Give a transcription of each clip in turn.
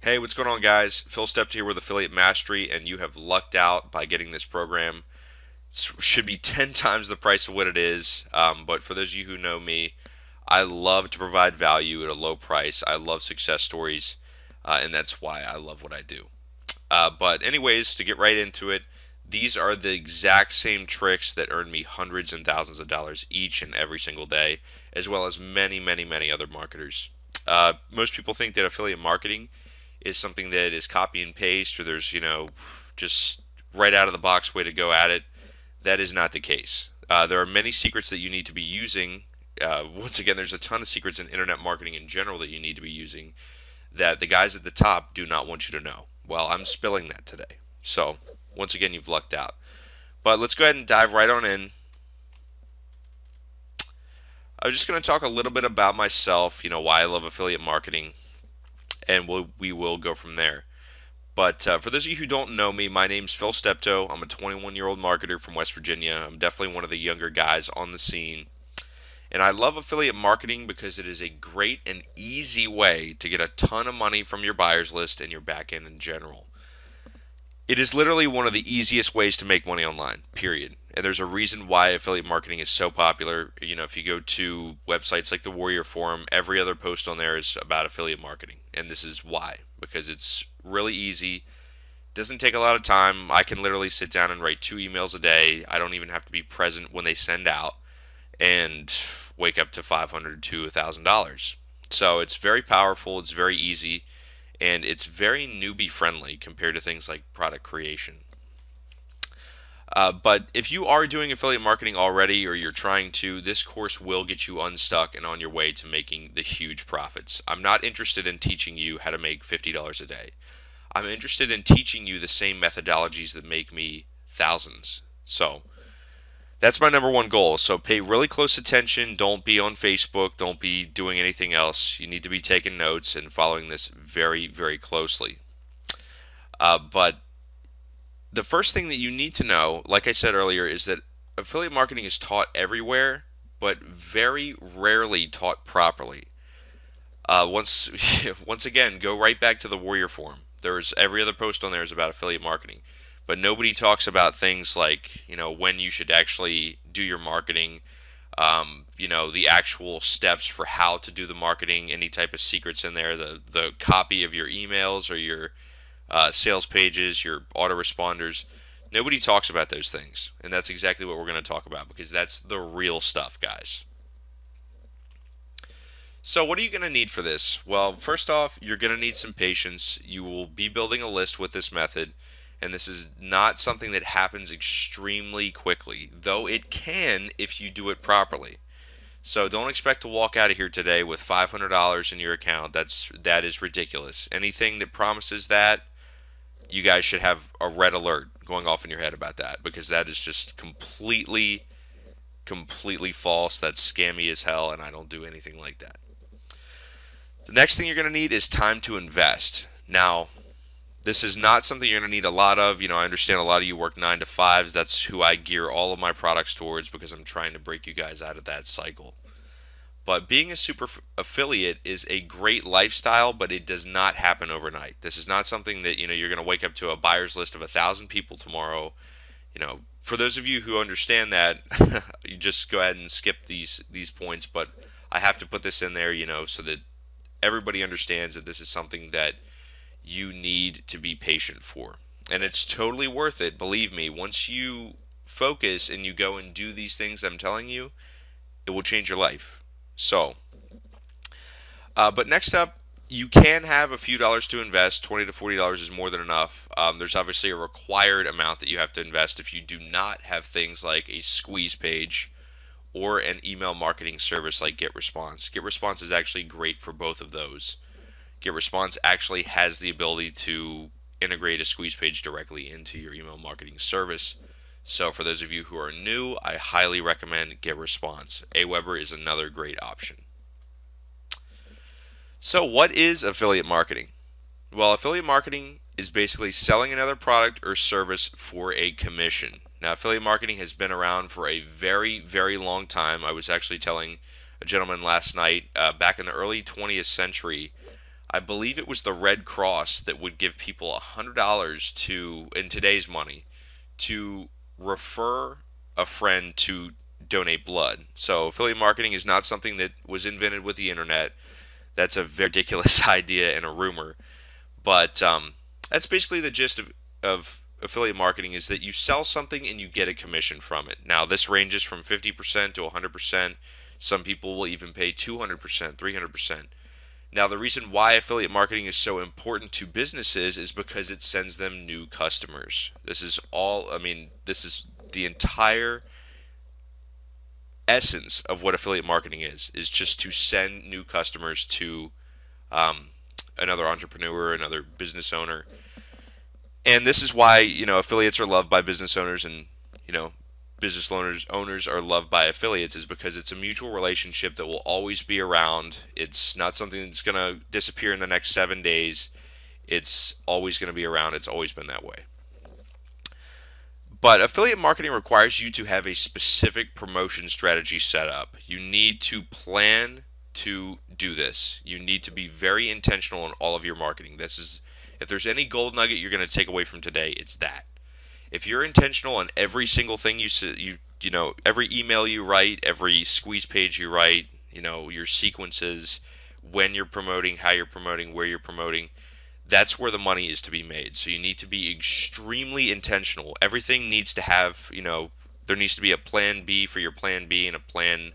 Hey, what's going on, guys? Phil Stept here with Affiliate Mastery, and you have lucked out by getting this program. It should be 10 times the price of what it is. But for those of you who know me, I love to provide value at a low price. I love success stories, and that's why I love what I do. But, anyways, to get right into it, these are the exact same tricks that earn me hundreds and thousands of dollars each and every single day, as well as many, many, many other marketers. Most people think that affiliate marketing is something that is copy and paste, or there's, just right out of the box way to go at it. That is not the case. There are many secrets that you need to be using. Once again, there's a ton of secrets in internet marketing in general that you need to be using that the guys at the top do not want you to know. Well, I'm spilling that today. So, once again, you've lucked out. But let's go ahead and dive right on in. I'm just going to talk a little bit about myself, why I love affiliate marketing, and we will go from there. But for those of you who don't know me, my name's Phil Steptoe. I'm a 21-year-old marketer from West Virginia. I'm definitely one of the younger guys on the scene. And I love affiliate marketing because it is a great and easy way to get a ton of money from your buyers list and your back end in general. It is literally one of the easiest ways to make money online, period. And there's a reason why affiliate marketing is so popular. If you go to websites like the Warrior Forum, every other post on there is about affiliate marketing. And this is why, because it's really easy. Doesn't take a lot of time. I can literally sit down and write 2 emails a day. I don't even have to be present when they send out and wake up to $500 to $1,000. So it's very powerful, it's very easy, and it's very newbie friendly compared to things like product creation. But if you are doing affiliate marketing already or you're trying to, this course will get you unstuck and on your way to making the huge profits. I'm not interested in teaching you how to make $50 a day. I'm interested in teaching you the same methodologies that make me thousands. So that's my number one goal. So pay really close attention. Don't be on Facebook. Don't be doing anything else. You need to be taking notes and following this very, very closely. But the first thing that you need to know, like I said earlier, is that affiliate marketing is taught everywhere, but very rarely taught properly. Once, once again, go right back to the Warrior Forum. There's every other post on there is about affiliate marketing, but nobody talks about things like when you should actually do your marketing. The actual steps for how to do the marketing, any type of secrets in there, the copy of your emails or your sales pages, your autoresponders. Nobody talks about those things, and that's exactly what we're going to talk about because that's the real stuff, guys. So, what are you going to need for this? Well, first off, you're going to need some patience. You will be building a list with this method, and this is not something that happens extremely quickly, though it can if you do it properly. So, don't expect to walk out of here today with $500 in your account. That is ridiculous. Anything that promises that, you guys should have a red alert going off in your head about that because that is just completely false. That's scammy as hell, and I don't do anything like that. The next thing you're going to need is time to invest. Now, this is not something you're going to need a lot of. I understand a lot of you work 9 to 5s. That's who I gear all of my products towards because I'm trying to break you guys out of that cycle. But being a super affiliate is a great lifestyle, but it does not happen overnight. This is not something that you're going to wake up to a buyer's list of 1,000 people tomorrow. For those of you who understand that, you just go ahead and skip these points. But I have to put this in there, so that everybody understands that this is something that you need to be patient for, and it's totally worth it. Believe me, once you focus and you go and do these things I'm telling you, it will change your life. So, but next up, you can have a few dollars to invest. $20 to $40 is more than enough. There's obviously a required amount that you have to invest if you do not have things like a squeeze page or an email marketing service like GetResponse. GetResponse is actually great for both of those. GetResponse actually has the ability to integrate a squeeze page directly into your email marketing service. So for those of you who are new, I highly recommend GetResponse. Aweber is another great option. So what is affiliate marketing? Well, affiliate marketing is basically selling another product or service for a commission. Now, affiliate marketing has been around for a very, very long time. I was actually telling a gentleman last night, back in the early 20th century, I believe it was the Red Cross that would give people $100 to, in today's money, to refer a friend to donate blood. So affiliate marketing is not something that was invented with the internet. That's a very ridiculous idea and a rumor. But that's basically the gist of affiliate marketing, is that you sell something and you get a commission from it. Now, this ranges from 50% to 100%. Some people will even pay 200%, 300%. Now, the reason why affiliate marketing is so important to businesses is because it sends them new customers. This is all, I mean, this is the entire essence of what affiliate marketing is just to send new customers to another entrepreneur, another business owner. And this is why, affiliates are loved by business owners, and, business owners are loved by affiliates, is because it's a mutual relationship that will always be around. It's not something that's going to disappear in the next 7 days. It's always going to be around. It's always been that way. But affiliate marketing requires you to have a specific promotion strategy set up. You need to plan to do this. You need to be very intentional in all of your marketing. If there's any gold nugget you're going to take away from today, it's that. If you're intentional on every single thing every email you write, every squeeze page you write, your sequences, when you're promoting, how you're promoting, where you're promoting, that's where the money is to be made. So you need to be extremely intentional. Everything needs to have, there needs to be a plan B for your plan B and a plan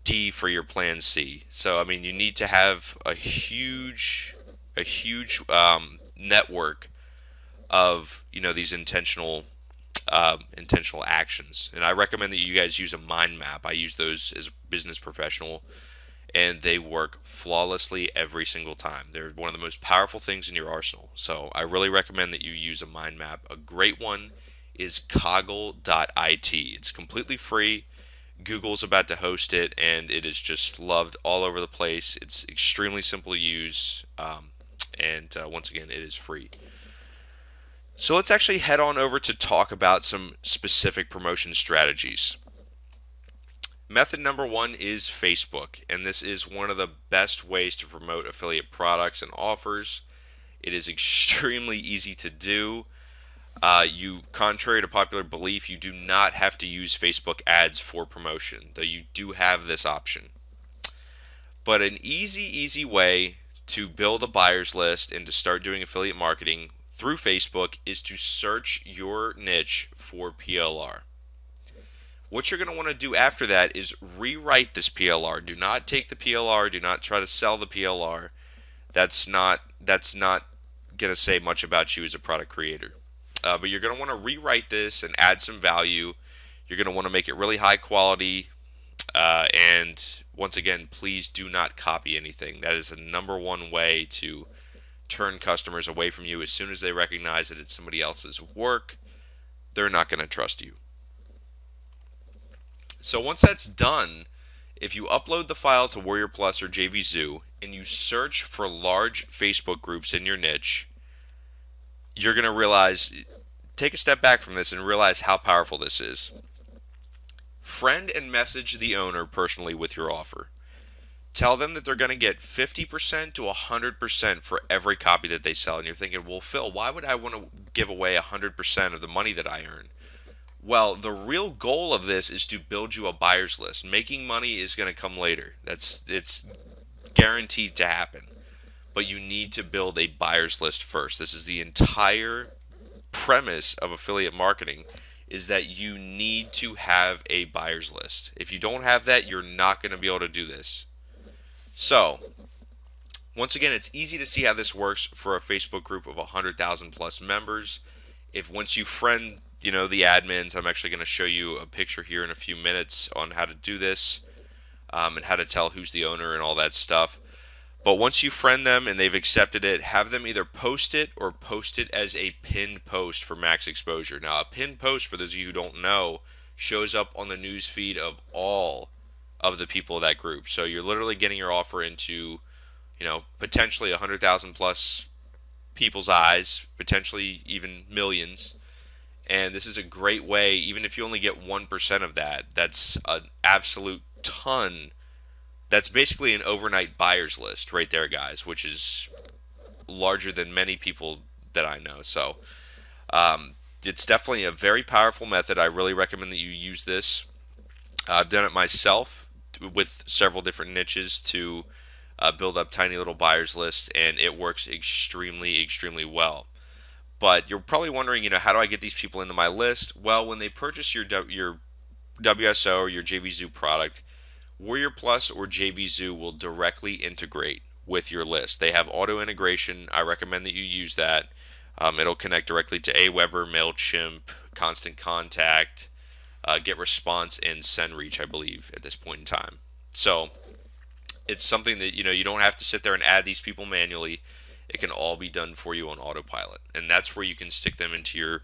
D for your plan C. So, I mean, you need to have a huge network of, these intentional actions. And I recommend that you guys use a mind map. I use those as a business professional, and they work flawlessly every single time. They're one of the most powerful things in your arsenal. So I really recommend that you use a mind map. A great one is coggle.it. It's completely free. Google's about to host it, and it is just loved all over the place. It's extremely simple to use, and once again, it is free. So let's actually head on over to talk about some specific promotion strategies. Method number one is Facebook, and this is one of the best ways to promote affiliate products and offers. It is extremely easy to do. Contrary to popular belief, you do not have to use Facebook ads for promotion, though you do have this option. But an easy way to build a buyer's list and to start doing affiliate marketing through Facebook is to search your niche for PLR. What you're going to want to do after that is rewrite this PLR. Do not take the PLR. Do not try to sell the PLR. That's not going to say much about you as a product creator. But you're going to want to rewrite this and add some value. You're going to want to make it really high quality. And once again, please do not copy anything. That is the number one way to turn customers away from you. As soon as they recognize that it's somebody else's work, they're not going to trust you. So once that's done, if you upload the file to Warrior Plus or JVZoo and you search for large Facebook groups in your niche, you're going to realize, take a step back from this and realize how powerful this is. Friend and message the owner personally with your offer. Tell them that they're going to get 50% to 100% for every copy that they sell. And you're thinking, well, Phil, why would I want to give away 100% of the money that I earn? Well, the real goal of this is to build you a buyer's list. Making money is going to come later. It's guaranteed to happen. But you need to build a buyer's list first. This is the entire premise of affiliate marketing, is that you need to have a buyer's list. If you don't have that, you're not going to be able to do this. So, once again, it's easy to see how this works for a Facebook group of 100,000 plus members. If once you friend, the admins, I'm actually going to show you a picture here in a few minutes on how to do this, and how to tell who's the owner and all that stuff. But once you friend them and they've accepted it, have them either post it or post it as a pinned post for max exposure. Now, a pinned post, for those of you who don't know, shows up on the news feed of all of the people of that group. So you're literally getting your offer into, potentially 100,000 plus people's eyes, potentially even millions. And this is a great way, even if you only get 1% of that, that's an absolute ton That's basically an overnight buyers list right there, guys, which is larger than many people that I know. So it's definitely a very powerful method. I really recommend that you use this. I've done it myself with several different niches to build up tiny little buyers lists, and it works extremely, extremely well. But you're probably wondering, how do I get these people into my list? Well, when they purchase your WSO or your JVZoo product, Warrior Plus or JVZoo will directly integrate with your list. They have auto integration. I recommend that you use that. It'll connect directly to Aweber, MailChimp, Constant Contact, GetResponse, and SendReach, I believe, at this point in time. So it's something that you don't have to sit there and add these people manually. It can all be done for you on autopilot, and that's where you can stick them into your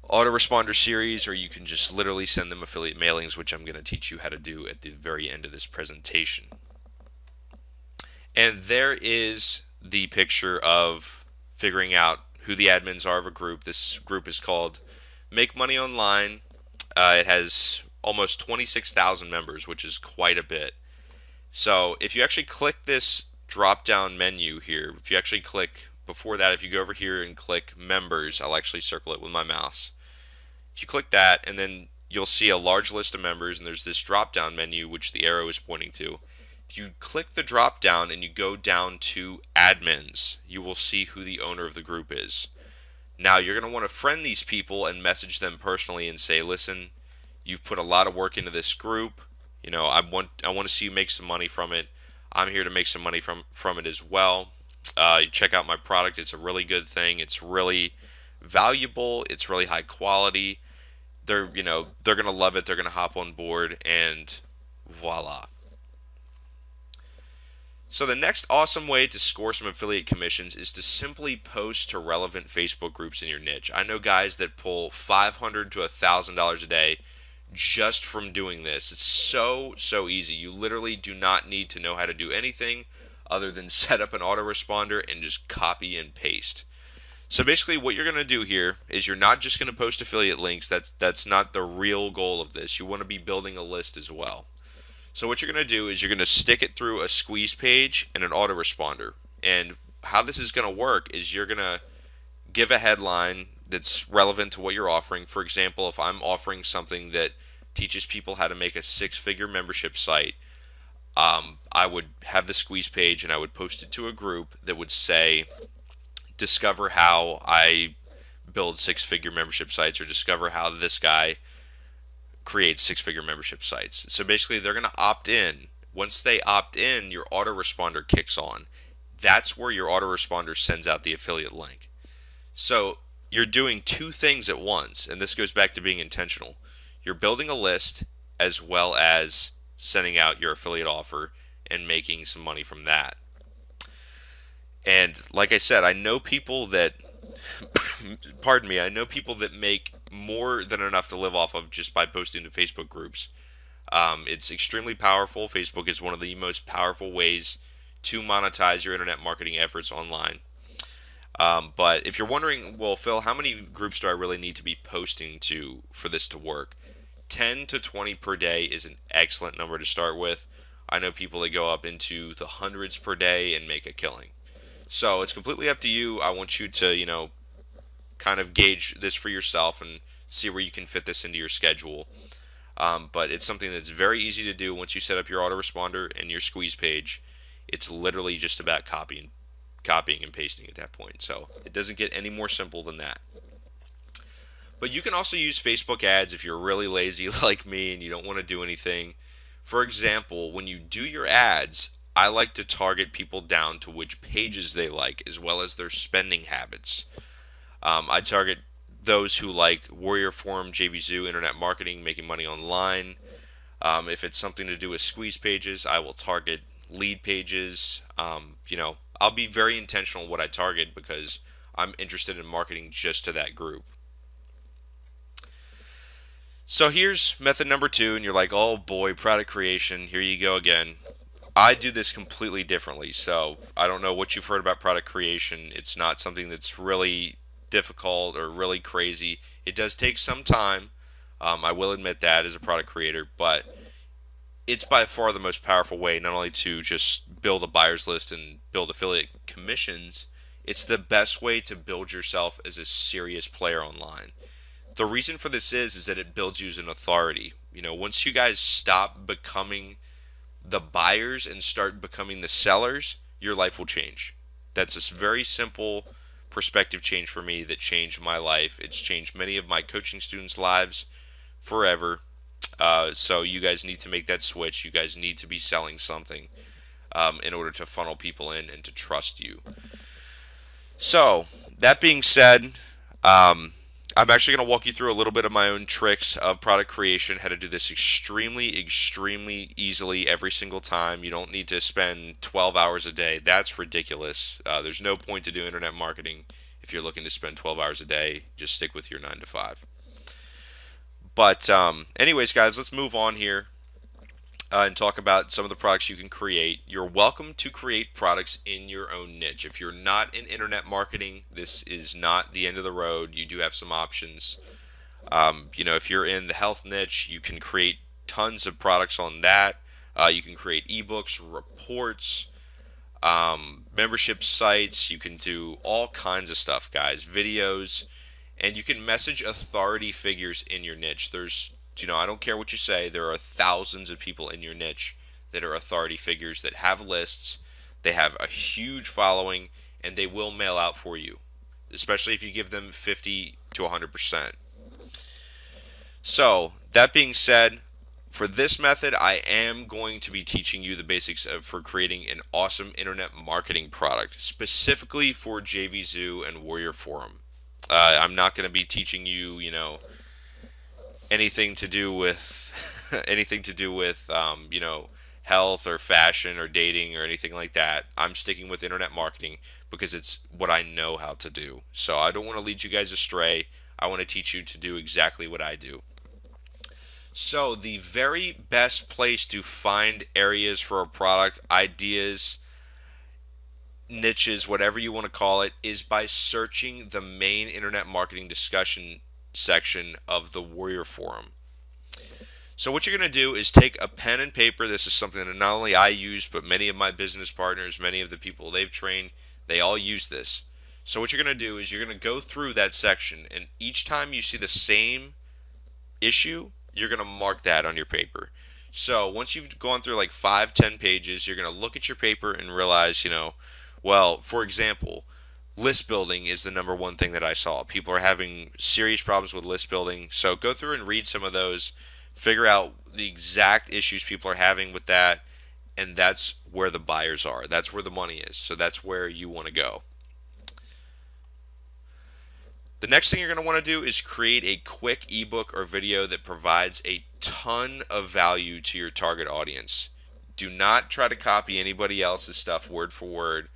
autoresponder series, or you can just literally send them affiliate mailings, which I'm going to teach you how to do at the very end of this presentation. And there is the picture of figuring out who the admins are of a group. This group is called Make Money Online. It has almost 26,000 members, which is quite a bit. So if you actually click this drop down menu here, if you actually click before that, if you go over here and click members, I'll actually circle it with my mouse. If you click that, and then you'll see a large list of members, and there's this drop down menu which the arrow is pointing to. If you click the drop down and you go down to admins, you will see who the owner of the group is. Now you're going to want to friend these people and message them personally and say, listen, you've put a lot of work into this group. I want to see you make some money from it. I'm here to make some money from it as well. Check out my product. It's a really good thing. It's really valuable. It's really high quality. They're going to love it. They're going to hop on board, and voila. So the next awesome way to score some affiliate commissions is to simply post to relevant Facebook groups in your niche. I know guys that pull $500 to $1,000 a day just from doing this. It's so easy. You literally do not need to know how to do anything other than set up an autoresponder and just copy and paste. So basically what you're going to do here is you're not just going to post affiliate links. That's not the real goal of this. You want to be building a list as well. So what you're going to do is you're going to stick it through a squeeze page and an autoresponder. And how this is going to work is you're going to give a headline that's relevant to what you're offering. For example, if I'm offering something that teaches people how to make a 6-figure membership site, I would have the squeeze page and I would post it to a group that would say, discover how I build 6-figure membership sites, or discover how this guy creates 6-figure membership sites. So basically they're going to opt in. Once they opt in, your autoresponder kicks on. That's where your autoresponder sends out the affiliate link. So you're doing two things at once, and this goes back to being intentional. You're building a list as well as sending out your affiliate offer and making some money from that. And like I said, I know people that pardon me, I know people that make more than enough to live off of just by posting to Facebook groups. It's extremely powerful. Facebook is one of the most powerful ways to monetize your internet marketing efforts online. But if you're wondering, well, Phil, how many groups do I really need to be posting to for this to work? 10 to 20 per day is an excellent number to start with. I know people that go up into the hundreds per day and make a killing. So it's completely up to you. I want you to, kind of gauge this for yourself and see where you can fit this into your schedule. But it's something that's very easy to do once you set up your autoresponder and your squeeze page. It's literally just about copying and pasting at that point. So it doesn't get any more simple than that. But you can also use Facebook ads if you're really lazy like me and you don't want to do anything. For example, when you do your ads, I like to target people down to which pages they like, as well as their spending habits. I target those who like Warrior Forum, JVZoo, Internet Marketing, Making Money Online. If it's something to do with squeeze pages, I will target lead pages. I'll be very intentional in what I target because I'm interested in marketing just to that group. So here's method number 2, and you're like, oh boy, product creation, here you go again. I do this completely differently, so I don't know what you've heard about product creation. It's not something that's really difficult or really crazy. It does take some time. I will admit that as a product creator, but it's by far the most powerful way, not only to just build a buyer's list and build affiliate commissions, it's the best way to build yourself as a serious player online. The reason for this is that it builds you as an authority. You know, once you guys stop becoming the buyers and start becoming the sellers, your life will change. That's a very simple perspective change for me that changed my life. It's changed many of my coaching students' lives forever. So you guys need to make that switch. You guys need to be selling something in order to funnel people in and to trust you. So that being said, I'm actually going to walk you through a little bit of my own tricks of product creation, how to do this extremely easily every single time. You don't need to spend 12 hours a day. That's ridiculous. There's no point to do internet marketing if you're looking to spend 12 hours a day. Just stick with your 9 to 5. But anyways, guys, let's move on here and talk about some of the products you can create. You're welcome to create products in your own niche. If you're not in internet marketing, this is not the end of the road. You do have some options. You know, if you're in the health niche, you can create tons of products on that. You can create ebooks, reports, membership sites. You can do all kinds of stuff, guys. Videos. And you can message authority figures in your niche. I don't care what you say, there are thousands of people in your niche that are authority figures that have lists. They have a huge following, and they will mail out for you, especially if you give them 50 to 100%. So, that being said, for this method, I am going to be teaching you the basics for creating an awesome internet marketing product, specifically for JVZoo and Warrior Forum. I'm not going to be teaching you, anything to do with health or fashion or dating or anything like that. I'm sticking with internet marketing because it's what I know how to do. So I don't want to lead you guys astray. I want to teach you to do exactly what I do. So the very best place to find areas for a product, ideas, niches, whatever you want to call it, is by searching the main internet marketing discussion section of the Warrior Forum. So what you're going to do is take a pen and paper. This is something that not only I use, but many of my business partners, many of the people they've trained, they all use this. So what you're going to do is you're going to go through that section, and each time you see the same issue, you're going to mark that on your paper. So once you've gone through like 5-10 pages, you're going to look at your paper and realize, well, for example, list building is the number one thing that I saw. People are having serious problems with list building. So go through and read some of those, figure out the exact issues people are having with that, and that's where the buyers are. That's where the money is. So that's where you want to go. The next thing you're going to want to do is create a quick ebook or video that provides a ton of value to your target audience. Do not try to copy anybody else's stuff word for word.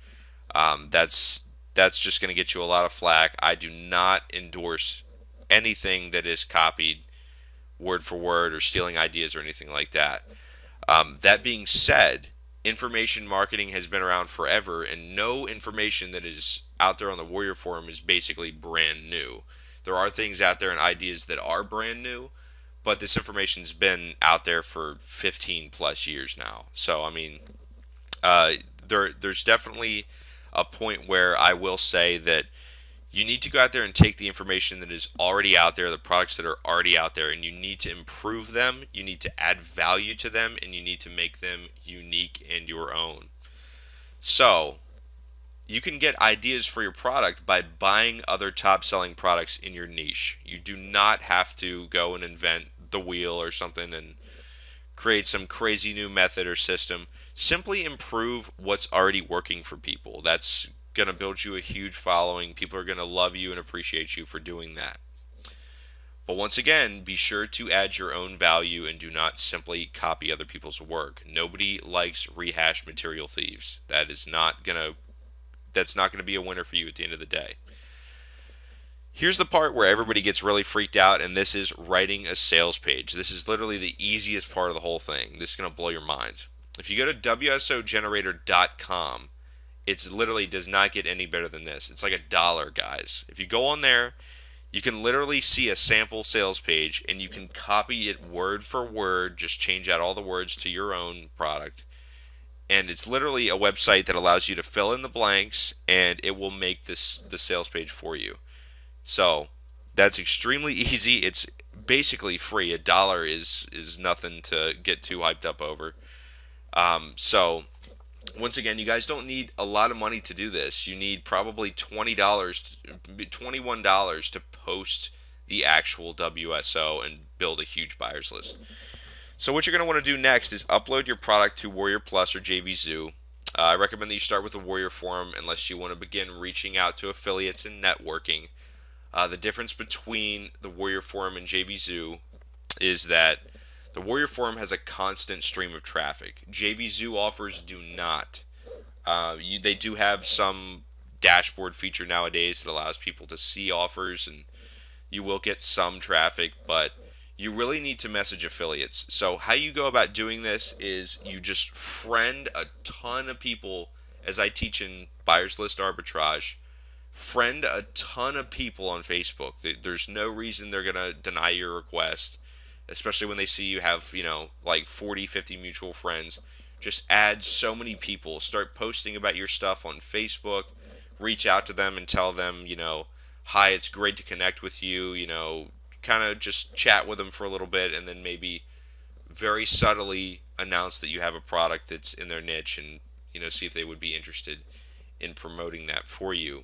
That's just going to get you a lot of flack. I do not endorse anything that is copied word for word or stealing ideas or anything like that. That being said, information marketing has been around forever, and no information that is out there on the Warrior Forum is basically brand new. There are things out there and ideas that are brand new, but this information's been out there for 15 plus years now. So, I mean, there's definitely a point where I will say that you need to go out there and take the information that is already out there, the products that are already out there, and you need to improve them, you need to add value to them, and you need to make them unique and your own. So, you can get ideas for your product by buying other top-selling products in your niche. You do not have to go and invent the wheel or something and create some crazy new method or system. Simply improve what's already working for people. That's going to build you a huge following. People are going to love you and appreciate you for doing that. But once again, be sure to add your own value and do not simply copy other people's work. Nobody likes rehashed material thieves. That's not going to be a winner for you at the end of the day. Here's the part where everybody gets really freaked out, and this is writing a sales page. This is literally the easiest part of the whole thing. This is going to blow your mind. If you go to WSOgenerator.com, it literally does not get any better than this. It's like $1, guys. If you go on there, You can literally see a sample sales page and you can copy it word for word, just change out all the words to your own product. And it's literally a website that allows you to fill in the blanks and it will make this the sales page for you. So that's extremely easy. It's basically free. $1 is nothing to get too hyped up over. So once again, you guys don't need a lot of money to do this. You need probably $21 to post the actual WSO and build a huge buyers list. So what you're going to want to do next is upload your product to Warrior Plus or JVZoo. I recommend that you start with the Warrior Forum unless you want to begin reaching out to affiliates and networking. The difference between the Warrior Forum and JVZoo is that the Warrior Forum has a constant stream of traffic. JVZoo offers do not. They do have some dashboard feature nowadays that allows people to see offers, and you will get some traffic, but you really need to message affiliates. So how you go about doing this is you just friend a ton of people, as I teach in buyers list arbitrage. Friend a ton of people on Facebook. There's no reason they're going to deny your request, especially when they see you have, like 40, 50 mutual friends. Just add so many people. Start posting about your stuff on Facebook. Reach out to them and tell them, hi, it's great to connect with you, kind of just chat with them for a little bit and then maybe very subtly announce that you have a product that's in their niche and, see if they would be interested in promoting that for you.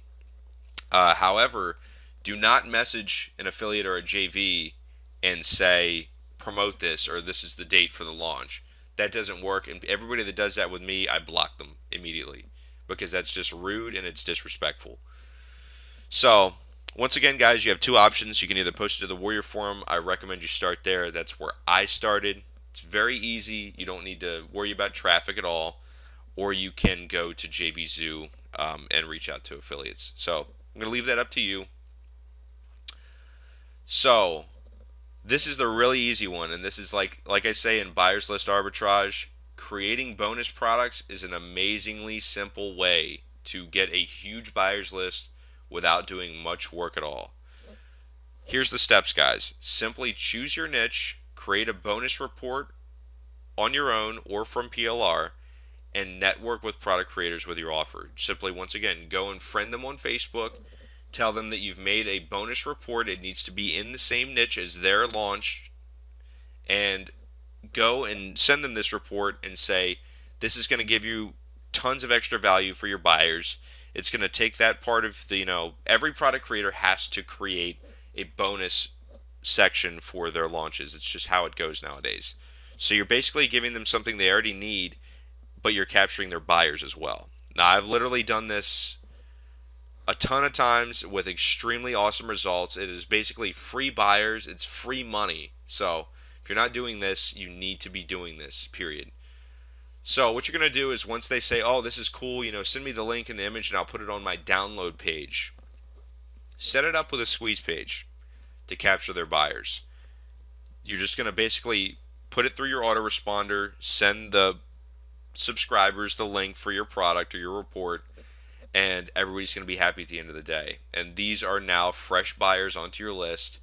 However, do not message an affiliate or a JV and say, promote this or this is the date for the launch. That doesn't work, and everybody that does that with me, I block them immediately because that's just rude and it's disrespectful. So, once again, guys, you have two options. You can either post it to the Warrior Forum. I recommend you start there. That's where I started. It's very easy. You don't need to worry about traffic at all. Or you can go to JVZoo and reach out to affiliates. So, I'm going to leave that up to you. So, this is the really easy one, and this is like I say in buyers list arbitrage, creating bonus products is an amazingly simple way to get a huge buyers list without doing much work at all. Here's the steps, guys. Simply choose your niche, create a bonus report on your own or from PLR, and network with product creators with your offer. Simply, once again, go and friend them on Facebook. Tell them that you've made a bonus report. It needs to be in the same niche as their launch. And go and send them this report and say, this is going to give you tons of extra value for your buyers. It's going to take that part of the, every product creator has to create a bonus section for their launches. It's just how it goes nowadays. So you're basically giving them something they already need, but you're capturing their buyers as well. Now, I've literally done this a ton of times with extremely awesome results. It is basically free buyers. It's free money. So if you're not doing this, you need to be doing this, period. So what you're going to do is once they say, oh, this is cool, send me the link and the image and I'll put it on my download page. Set it up with a squeeze page to capture their buyers. You're just going to basically put it through your autoresponder, send the subscribers the link for your product or your report, and everybody's going to be happy at the end of the day. And these are now fresh buyers onto your list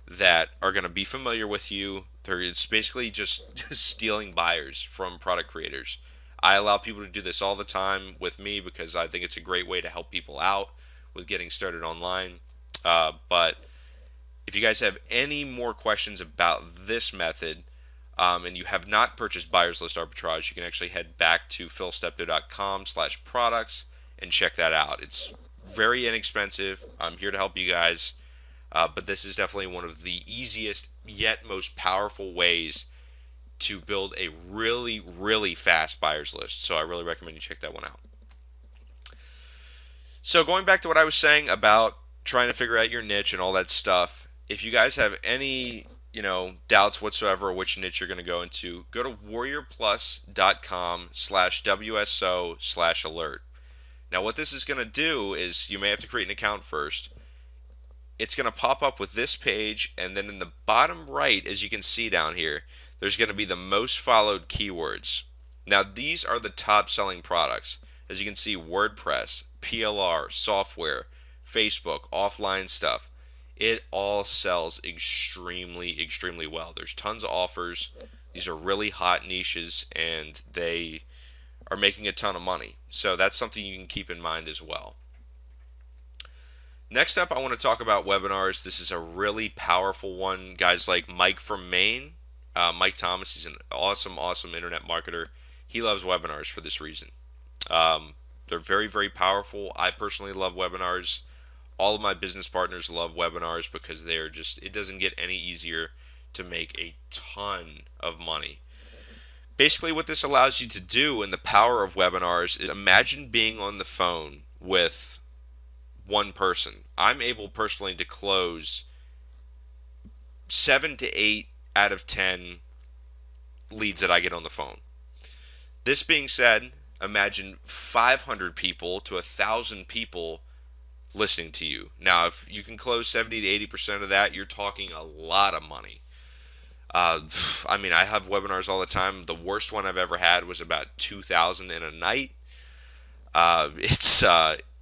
that are going to be familiar with you. It's basically just stealing buyers from product creators. I allow people to do this all the time with me because I think it's a great way to help people out with getting started online. But if you guys have any more questions about this method, and you have not purchased buyers list arbitrage, you can actually head back to philstepto.com/products and check that out. It's very inexpensive. I'm here to help you guys, but this is definitely one of the easiest yet most powerful ways to build a really, really fast buyers list. So I really recommend you check that one out. So going back to what I was saying about trying to figure out your niche and all that stuff, if you guys have any doubts whatsoever which niche you're going to go into, go to warriorplus.com/WSO/alert. Now what this is going to do is you may have to create an account first. It's going to pop up with this page, and then in the bottom right, as you can see down here, there's going to be the most followed keywords. Now these are the top selling products. As you can see, WordPress, PLR, software, Facebook, offline stuff. It all sells extremely, extremely well. There's tons of offers. These are really hot niches, and they are making a ton of money. So that's something you can keep in mind as well. Next up, I want to talk about webinars. This is a really powerful one. Guys like Mike from Maine, Mike Thomas, he's an awesome, awesome internet marketer. He loves webinars for this reason. They're very, very powerful. I personally love webinars. All of my business partners love webinars because they're just, it doesn't get any easier to make a ton of money. Basically, what this allows you to do, and the power of webinars, is imagine being on the phone with one person. I'm able personally to close 7 to 8 out of 10 leads that I get on the phone. This being said, imagine 500 people to 1,000 people listening to you. Now, if you can close 70 to 80% of that, you're talking a lot of money. I mean, I have webinars all the time. The worst one I've ever had was about 2,000 in a night.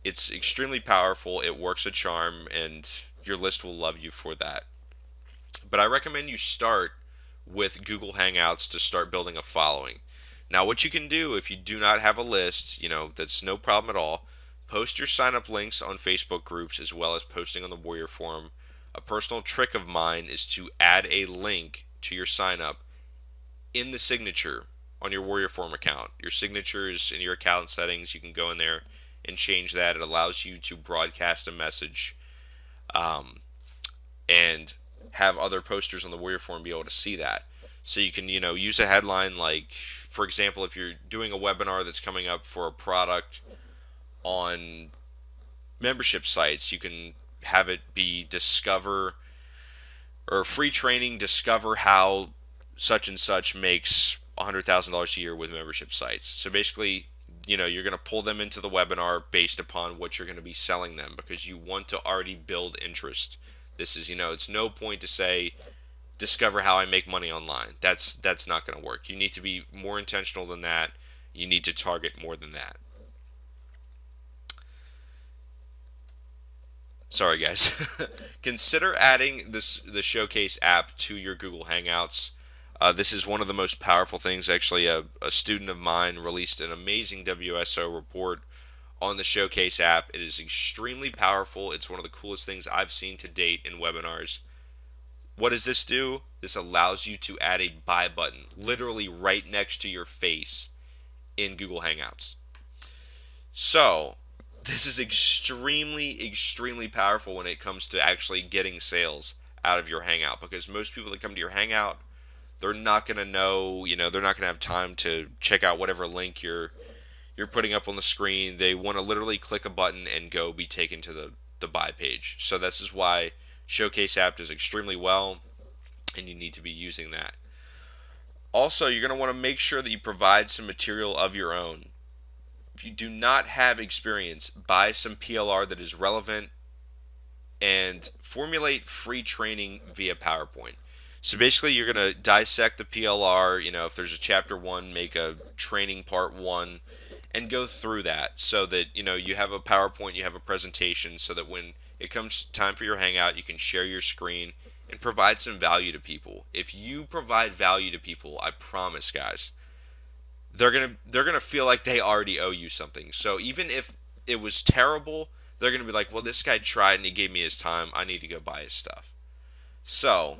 It's extremely powerful. It works a charm, and your list will love you for that. But I recommend you start with Google Hangouts to start building a following. Now, what you can do if you do not have a list, that's no problem at all. Post your sign-up links on Facebook groups as well as posting on the Warrior Forum. A personal trick of mine is to add a link to your sign-up in the signature on your Warrior Forum account. Your signatures in your account settings, you can go in there and change that. It allows you to broadcast a message and have other posters on the Warrior Forum be able to see that. So you can, use a headline like, for example, if you're doing a webinar that's coming up for a product on membership sites, you can have it be discover or free training, discover how such and such makes $100,000 a year with membership sites. So basically, you're going to pull them into the webinar based upon what you're going to be selling them because you want to already build interest. This is, it's no point to say, discover how I make money online. That's not going to work. You need to be more intentional than that. You need to target more than that. Sorry, guys. Consider adding the Showcase app to your Google Hangouts. This is one of the most powerful things. Actually, a student of mine released an amazing WSO report on the Showcase app. It is extremely powerful. It's one of the coolest things I've seen to date in webinars. What does this do? This allows you to add a buy button literally right next to your face in Google Hangouts. So, this is extremely, extremely powerful when it comes to actually getting sales out of your Hangout because most people that come to your Hangout, they're not going to know, they're not going to have time to check out whatever link you're putting up on the screen. They want to literally click a button and go be taken to the buy page. So this is why Showcase app does extremely well, and you need to be using that. Also, you're going to want to make sure that you provide some material of your own. If you do not have experience, buy some PLR that is relevant and formulate free training via PowerPoint. So basically, you're going to dissect the PLR. If there's a chapter 1, make a training part 1 and go through that so that, you have a PowerPoint, you have a presentation so that when it comes time for your Hangout, you can share your screen and provide some value to people. If you provide value to people, I promise, guys, they're gonna feel like they already owe you something. So even if it was terrible, they're gonna be like, well, this guy tried and he gave me his time. I need to go buy his stuff. So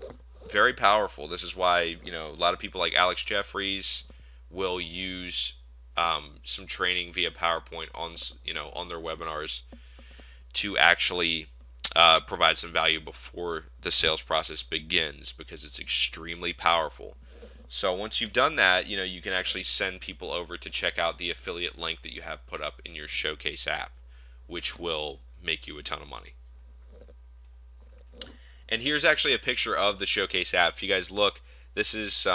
very powerful. This is why a lot of people like Alex Jeffries will use some training via PowerPoint on their webinars to actually provide some value before the sales process begins because it's extremely powerful. So once you've done that, you can actually send people over to check out the affiliate link that you have put up in your Showcase app, which will make you a ton of money. And here's actually a picture of the Showcase app. If you guys look, this is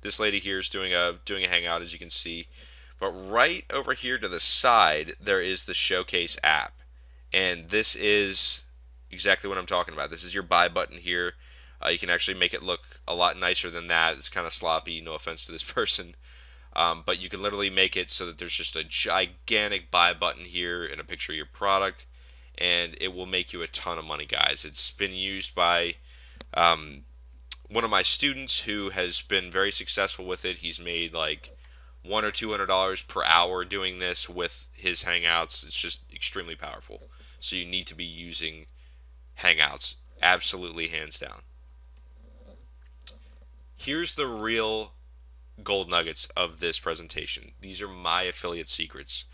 this lady here is doing a Hangout, as you can see. But right over here to the side, there is the Showcase app. And this is exactly what I'm talking about. This is your buy button here. You can actually make it look a lot nicer than that. It's kind of sloppy, no offense to this person. But you can literally make it so that there's just a gigantic buy button here and a picture of your product. and it will make you a ton of money, guys. It's been used by one of my students who has been very successful with it. He's made like $100 or $200 per hour doing this with his Hangouts. It's just extremely powerful. So you need to be using Hangouts, absolutely, hands down. Here's the real gold nuggets of this presentation. These are my affiliate secrets.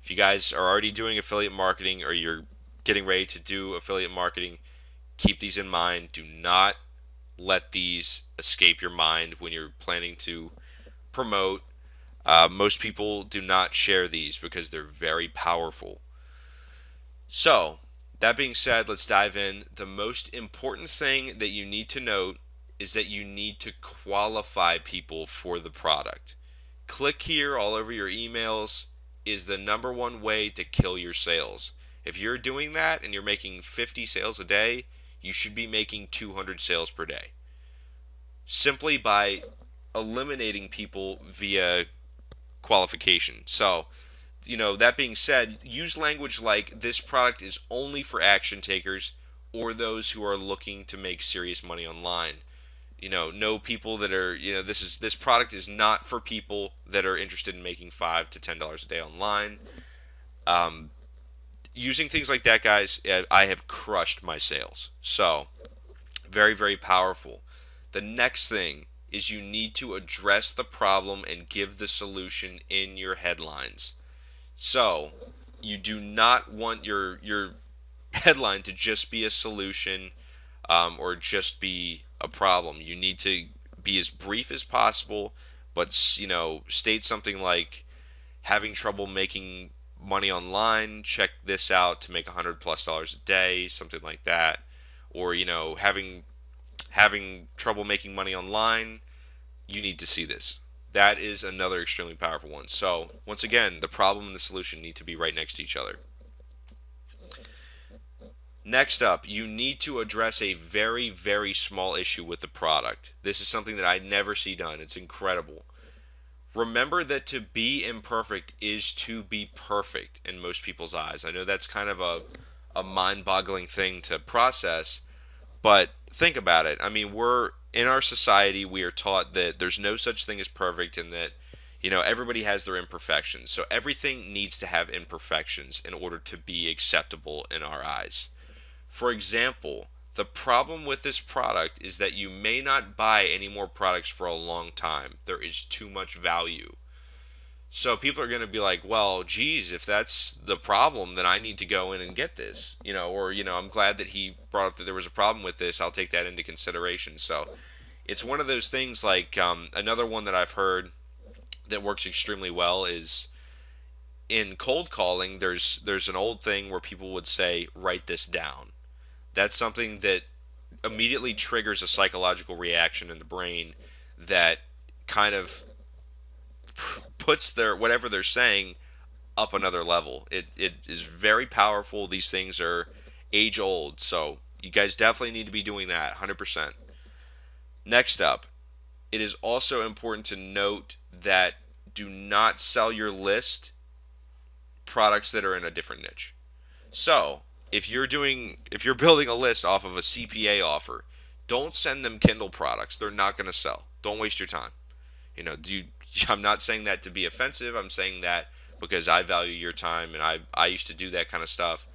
If you guys are already doing affiliate marketing or you're getting ready to do affiliate marketing, keep these in mind. Do not let these escape your mind when you're planning to promote. Most people do not share these because they're very powerful. So, that being said, let's dive in. The most important thing that you need to note is that you need to qualify people for the product. Click here all over your emails is the #1 way to kill your sales. If you're doing that and you're making 50 sales a day, you should be making 200 sales per day. Simply by eliminating people via qualification. So, that being said, use language like this product is only for action takers or those who are looking to make serious money online. Know people that are, this product is not for people that are interested in making $5 to $10 a day online. Using things like that, guys, I have crushed my sales. So, very, very powerful. The next thing is you need to address the problem and give the solution in your headlines. So, you do not want your headline to just be a solution or just be a problem. You need to be as brief as possible, but state something like having trouble making money online, check this out to make $100+ a day, something like that. Or having trouble making money online, you need to see this. That is another extremely powerful one. So, once again, the problem and the solution need to be right next to each other. Next up, you need to address a very, very small issue with the product. This is something that I never see done. It's incredible. Remember that to be imperfect is to be perfect in most people's eyes. I know that's kind of a mind-boggling thing to process, but think about it. I mean, in our society, we are taught that there's no such thing as perfect and that, everybody has their imperfections. So everything needs to have imperfections in order to be acceptable in our eyes. For example, the problem with this product is that you may not buy any more products for a long time. There is too much value. So people are going to be like, well, geez, if that's the problem, then I need to go in and get this. Or, I'm glad that he brought up that there was a problem with this. I'll take that into consideration. So it's one of those things like another one that I've heard that works extremely well is in cold calling, there's an old thing where people would say, write this down. That's something that immediately triggers a psychological reaction in the brain that kind of puts whatever they're saying up another level. It is very powerful. These things are age old, so you guys definitely need to be doing that 100%. Next up, it is also important to note that do not sell your list products that are in a different niche. So, if you're building a list off of a CPA offer, don't send them Kindle products. They're not going to sell. Don't waste your time. I'm not saying that to be offensive. I'm saying that because I value your time, and I used to do that kind of stuff.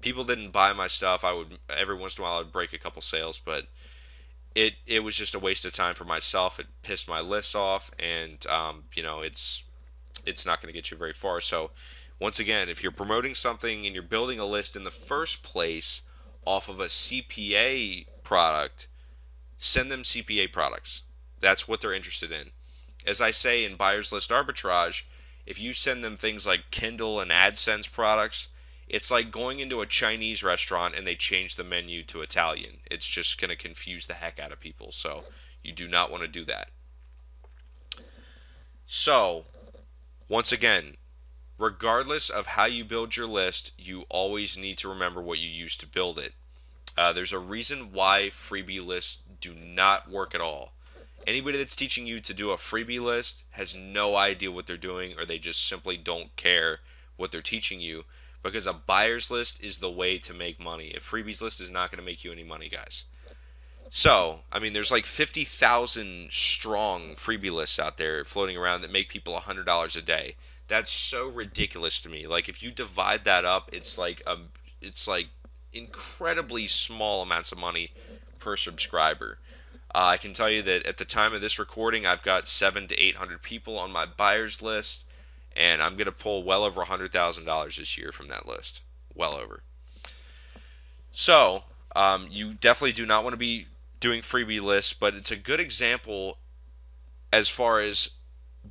People didn't buy my stuff. Every once in a while I would break a couple sales, but it was just a waste of time for myself. It pissed my lists off, and it's not going to get you very far. So once again, if you're promoting something and you're building a list in the first place off of a CPA product, send them CPA products. That's what they're interested in. As I say in buyer's list arbitrage, if you send them things like Kindle and AdSense products, it's like going into a Chinese restaurant and they change the menu to Italian. It's just going to confuse the heck out of people. So you do not want to do that. So, once again, regardless of how you build your list, you always need to remember what you used to build it. There's a reason why freebie lists do not work at all. Anybody that's teaching you to do a freebie list has no idea what they're doing, or they just simply don't care what they're teaching you. because a buyer's list is the way to make money. A freebies list is not going to make you any money, guys. So, I mean, there's like 50,000 strong freebie lists out there floating around that make people $100 a day. That's so ridiculous to me. Like, if you divide that up, it's like incredibly small amounts of money per subscriber. I can tell you that at the time of this recording, I've got 700 to 800 people on my buyers list, and I'm going to pull well over $100,000 this year from that list. Well over. So, you definitely do not want to be doing freebie lists, but it's a good example as far as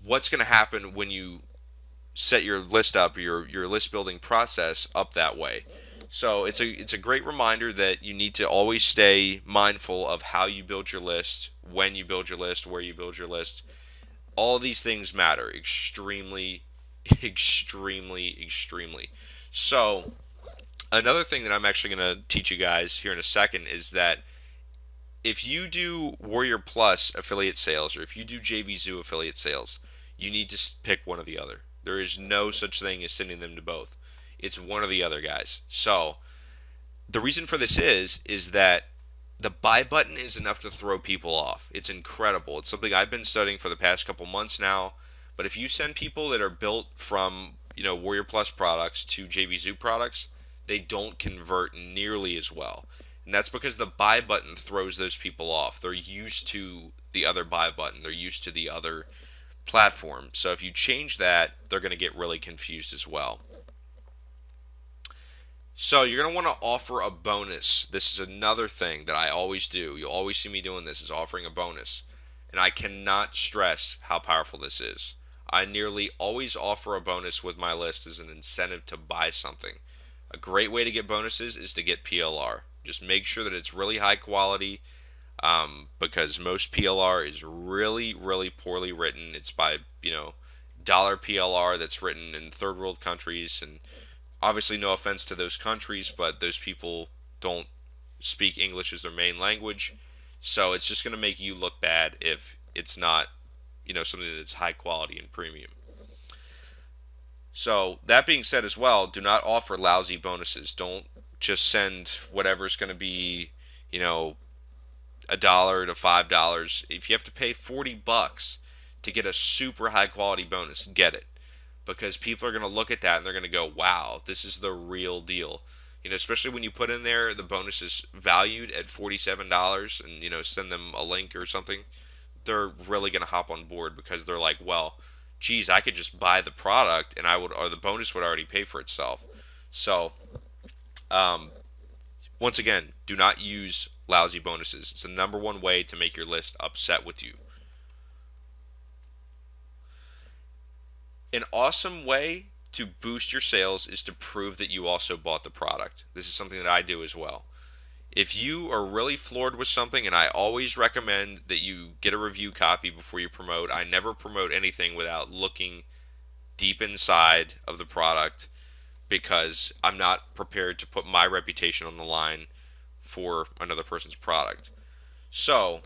what's going to happen when you set your list up, your list building process up that way. So it's a great reminder that you need to always stay mindful of how you build your list, when you build your list, where you build your list. All these things matter extremely, extremely, extremely. So another thing that I'm actually going to teach you guys here in a second is that if you do Warrior Plus affiliate sales or if you do JVZoo affiliate sales, you need to pick one or the other. There is no such thing as sending them to both. It's one or the other, guys. So the reason for this is that the buy button is enough to throw people off. It's incredible. It's something I've been studying for the past couple months now. But if you send people that are built from, Warrior Plus products to JVZoo products, they don't convert nearly as well. And that's because the buy button throws those people off. They're used to the other buy button. They're used to the other platform. So if you change that, they're going to get really confused as well. So you're going to want to offer a bonus. This is another thing that I always do. You'll always see me doing this, is offering a bonus. And I cannot stress how powerful this is. I nearly always offer a bonus with my list as an incentive to buy something. A great way to get bonuses is to get PLR. Just make sure that it's really high quality, because most PLR is really, really poorly written. It's by, dollar PLR that's written in third world countries, and obviously no offense to those countries, but those people don't speak English as their main language, so it's just going to make you look bad if it's not, something that's high quality and premium. So that being said as well, do not offer lousy bonuses. Don't just send whatever's going to be, $1 to $5. If you have to pay $40 to get a super high quality bonus, get it. Because people are going to look at that and they're going to go, wow, this is the real deal. Especially when you put in there the bonus is valued at $47 and, send them a link or something, they're really going to hop on board because they're like, well, geez, I could just buy the product and or the bonus would already pay for itself. So, once again, do not use lousy bonuses. It's the number one way to make your list upset with you. An awesome way to boost your sales is to prove that you also bought the product. This is something that I do as well. If you are really floored with something, and I always recommend that you get a review copy before you promote. I never promote anything without looking deep inside of the product because I'm not prepared to put my reputation on the line for another person's product. So,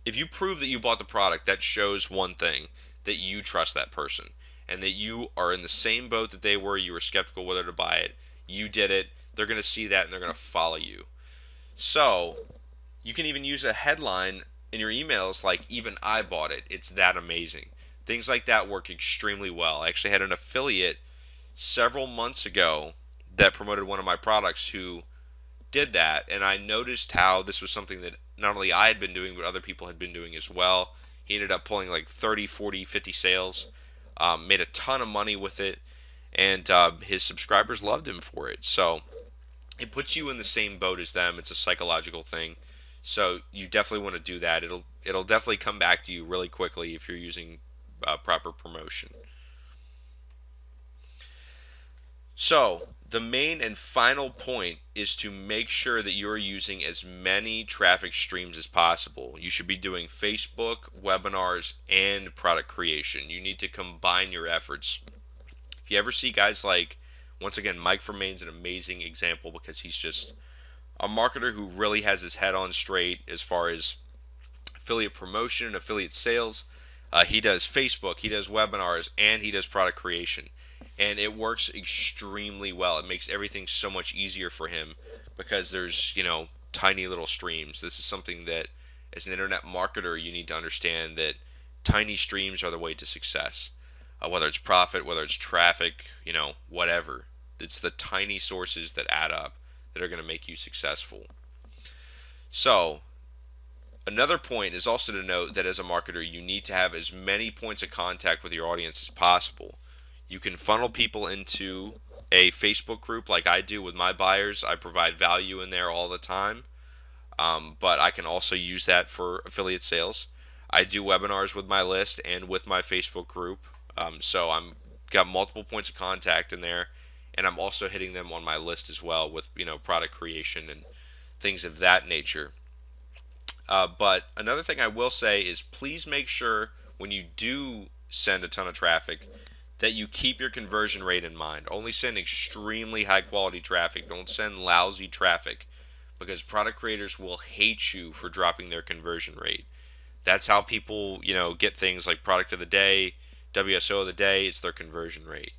if you prove that you bought the product, that shows one thing, that you trust that person and that you are in the same boat that they were. You were skeptical whether to buy it. You did it. They're going to see that and they're going to follow you. So you can even use a headline in your emails like, even I bought it. It's that amazing. Things like that work extremely well. I actually had an affiliate several months ago that promoted one of my products who did that, and I noticed how this was something that not only I had been doing but other people had been doing as well. He ended up pulling like 30, 40, 50 sales, made a ton of money with it, and his subscribers loved him for it. So it puts you in the same boat as them. It's a psychological thing. So you definitely want to do that. It'll definitely come back to you really quickly if you're using proper promotion. So the main and final point is to make sure that you're using as many traffic streams as possible. You should be doing Facebook, webinars, and product creation. You need to combine your efforts. If you ever see guys like, once again, Mike from Maine's an amazing example because he's just a marketer who really has his head on straight as far as affiliate promotion and affiliate sales. He does Facebook, he does webinars, and he does product creation. and it works extremely well. It makes everything so much easier for him because there's, tiny little streams. This is something that as an internet marketer you need to understand, that tiny streams are the way to success. Whether it's profit, whether it's traffic, whatever. It's the tiny sources that add up that are going to make you successful. So, another point is also to note that as a marketer, you need to have as many points of contact with your audience as possible. You can funnel people into a Facebook group like I do with my buyers. I provide value in there all the time, but I can also use that for affiliate sales. I do webinars with my list and with my Facebook group, so I'm got multiple points of contact in there, and I'm also hitting them on my list as well with product creation and things of that nature. But another thing I will say is, please make sure when you do send a ton of traffic that you keep your conversion rate in mind. Only send extremely high quality traffic. Don't send lousy traffic, because product creators will hate you for dropping their conversion rate. That's how people, get things like product of the day, WSO of the day. It's their conversion rate.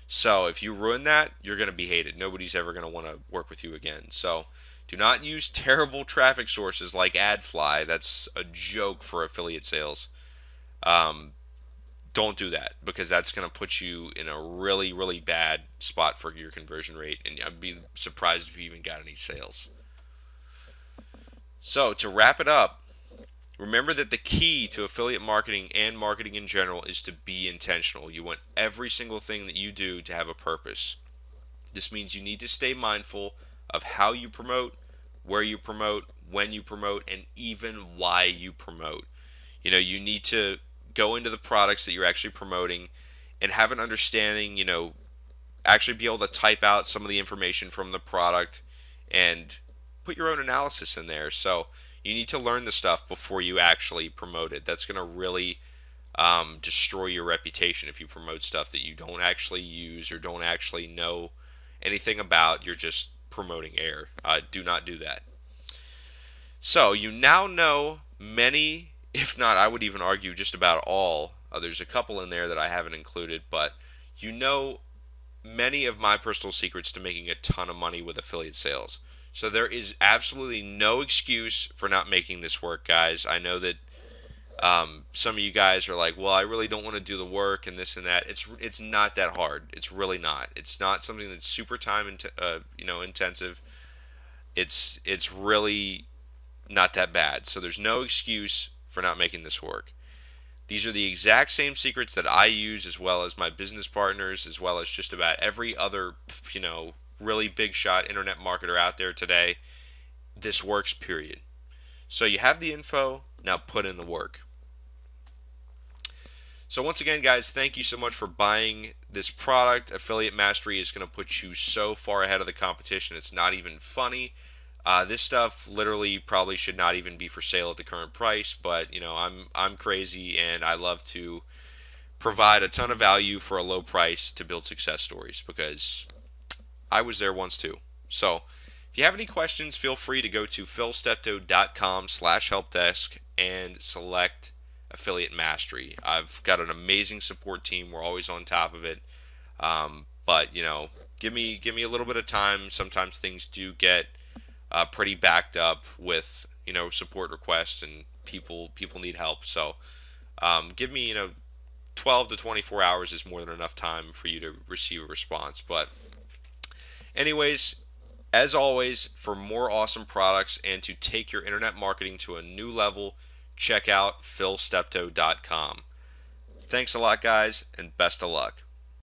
So if you ruin that, you're going to be hated. Nobody's ever going to want to work with you again. So do not use terrible traffic sources like AdFly. That's a joke for affiliate sales. Don't do that, because that's going to put you in a really, really bad spot for your conversion rate, and I'd be surprised if you even got any sales. So to wrap it up, remember that the key to affiliate marketing and marketing in general is to be intentional. You want every single thing that you do to have a purpose. This means you need to stay mindful of how you promote, where you promote, when you promote, and even why you promote. You need to go into the products that you're actually promoting and have an understanding, actually be able to type out some of the information from the product and put your own analysis in there. So you need to learn the stuff before you actually promote it. That's going to really destroy your reputation if you promote stuff that you don't actually use or don't actually know anything about. You're just promoting air. Do not do that. So you now know many, if not, I would even argue just about all. There's a couple in there that I haven't included, but many of my personal secrets to making a ton of money with affiliate sales. So there is absolutely no excuse for not making this work, guys. I know that some of you guys are like, well, I really don't want to do the work and this and that. It's not that hard. It's really not. It's not something that's super time intensive. It's really not that bad. So there's no excuse for not making this work. These are the exact same secrets that I use, as well as my business partners, as well as just about every other, really big shot internet marketer out there today. This works, period. So you have the info, now put in the work. So once again, guys, thank you so much for buying this product. Affiliate Mastery is going to put you so far ahead of the competition, it's not even funny. This stuff literally probably should not even be for sale at the current price, but I'm crazy, and I love to provide a ton of value for a low price to build success stories, because I was there once too. So if you have any questions, feel free to go to philsteptoe.com/helpdesk and select Affiliate Mastery. I've got an amazing support team. We're always on top of it. But give me a little bit of time. Sometimes things do get pretty backed up with support requests, and people need help. So give me 12 to 24 hours is more than enough time for you to receive a response. But anyways, as always, for more awesome products and to take your internet marketing to a new level, check out philsteptoe.com. Thanks a lot, guys, and best of luck.